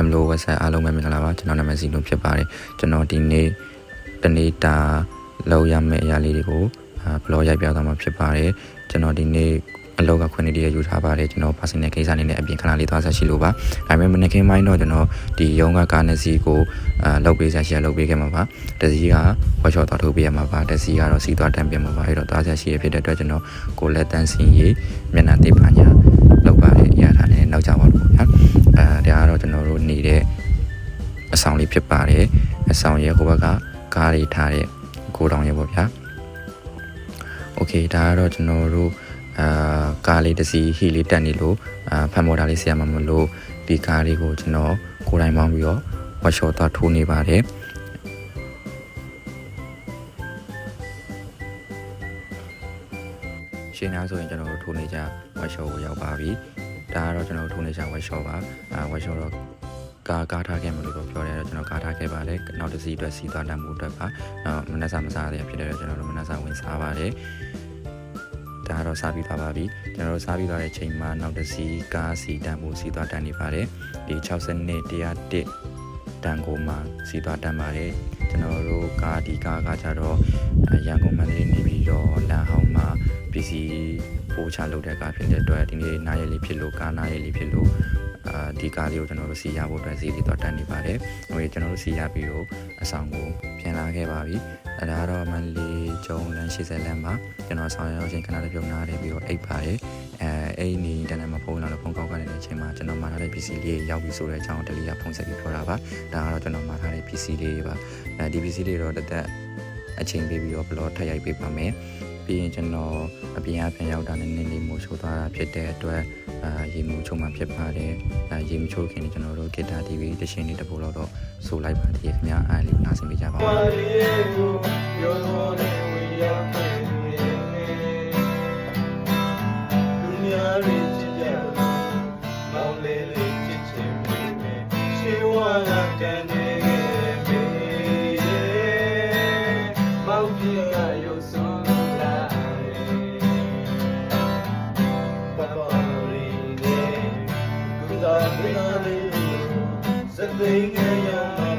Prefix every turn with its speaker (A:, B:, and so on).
A: Family website အားလုံးပဲမင်္ဂလာပါကျွန်တော်နာမည်စီလုံးဖြစ်ပါတယ်ကျွန်တော်ဒီနေ့တနေ့တာလောက်ရမယ့်အရာလေးတွေကိုဘလော့ရိုက်ပြသွားမှာဖြစ်ပါတယ်ကျွန်တော်ဒီနေ့အလောက်ကခွင့်နေတရယူထားပါတယ်ကျွန်တော် personal ကိစ္စအနေနဲ့အပြင်ခဏလေးသွားဆက်ရှိလို့ပါဒါပေမဲ့မနေ့ကမိုင်းတော့ကျွန်တော်ဒီရုံးကကားနဲ့စီကိုလောက်ပေးဆက်ရှိရလောက်ပေးခဲ့မှာပါတစီကဝက်ရှော့သွားထုတ်ပေးရမှာပါတစီကတော့စီသွားတန်ပြမှာပါအဲ့တော့သွားဆက်ရှိရဖြစ်တဲ့အတွက်ကျွန်တော်ကိုလက်တန်းစင်ရေးမျက်နှာတိပါညာလောက်ပါတယ်အရာထားနဲ့နောက်ကြပါလို့ဗျာဒါကတော့ကျွန်တော်တို့နေတဲ့အဆောင်လေးဖြစ်ပါတယ်အဆောင်ရဲ့ဟိုဘက်ကကားတွေထားတဲ့ကိုတောင်ရဲ့ပေါ့ဗျာโอเคဒါကတော့ကျွန်တော်တို့ကားလေးတစ်စီးဟီလေးတက်နေလို့ဖန်မော်တာလေးဆရာမမလို့ဒီကားလေးကိုကျွန်တော်ကိုယ်တိုင်ပေါင်းပြီးတော့ဝက်ရှော့သွားထိုးနေပါတယ်ရှင်းသားဆိုရင်ကျွန်တော်တို့ထိုးနေကြဝက်ရှော့ကိုရောက်ပါပြီဒါကတော့ကျွန်တော်တို့ထိုးနေကြဝက်ရှော့ပါဝက်ရှော့တော့ကားထားခဲ့မလို့တော့ပြောတယ်ကျွန်တော်ကားထားခဲ့ပါတယ်နောက်တစ်စီးအတွက်စီးသွားတတ်မှုအတွက်ပါမနက်စာမစားရဖြစ်တယ်ကျွန်တော်တို့မနက်စာဝင်စားပါတယ်ဒါတော့စားပြီးသွားပါပြီကျွန်တော်တို့စားပြီးသွားတဲ့ချိန်မှာနောက်တစ်စီးကားစီတန်ဖို့စီသွားတန်နေပါတယ်ဒီ60နှစ်101တန်ကိုမှစီသွားတန်ပါတယ်ကျွန်တော်တို့ဒီကားကကြတော့ရန်ကုန်မန္တလေးနေပြီးတော့လမ်းဟောင်းမှာပစ္စည်းပို့ချလုပ်တဲ့ကားဖြစ်တဲ့အတွက်ဒီနေ့နားရည်လေးဖြစ်လို့ကားနားရည်လေးဖြစ်လို့ဒီကားလေးကိုကျွန်တော်တို့စီရဖို့အတွက်စီလေးတော့တန်နေပါတယ်ဟိုကျွန်တော်တို့စီရပြီးတော့အဆောင်ကိုပြန်လာခဲ့ပါပြီဒါကတော့မန္တလေးကျုံလမ်း80လမ်းမှာကျွန်တော်ဆောင်ရောက်ချိန်ခဏလေးပြုံးနာတယ်ပြီးတော့အိတ်ပါတယ်အဲ့ဒီတန်းတန်းမှာဖုန်းလာတော့ဖုန်းကောက်ကနေတဲ့အချိန်မှာကျွန်တော်မှာထားတဲ့ PC လေးရောက်ပြီဆိုတဲ့အကြောင်းတလီကဖုန်းဆက်ပြီးပြောတာပါဒါကတော့ကျွန်တော်မှာထားတဲ့ PC လေးပါဒီ PC လေးတော့တက်အချိန်ပေးပြီးတော့ဘလော့ထပ်ရိုက်ပေးပါမယ်ပြီးရင်ကျွန်တော်အပြင်အပြန်ရောက်တာနဲ့နည်းနည်းမို့ချိုးသွားတာဖြစ်တဲ့အတွက်ရေမှုချုံမှဖြစ်ပါတယ်ရေမချိုးခင်ကျွန်တော်တို့ Guitar TV တရှင်လေးတစ်ပုတ်တော့ဆိုလိုက်ပါသေးတယ်ခင်ဗျာအားလေးနားဆင်ပေးကြပါဦး
B: They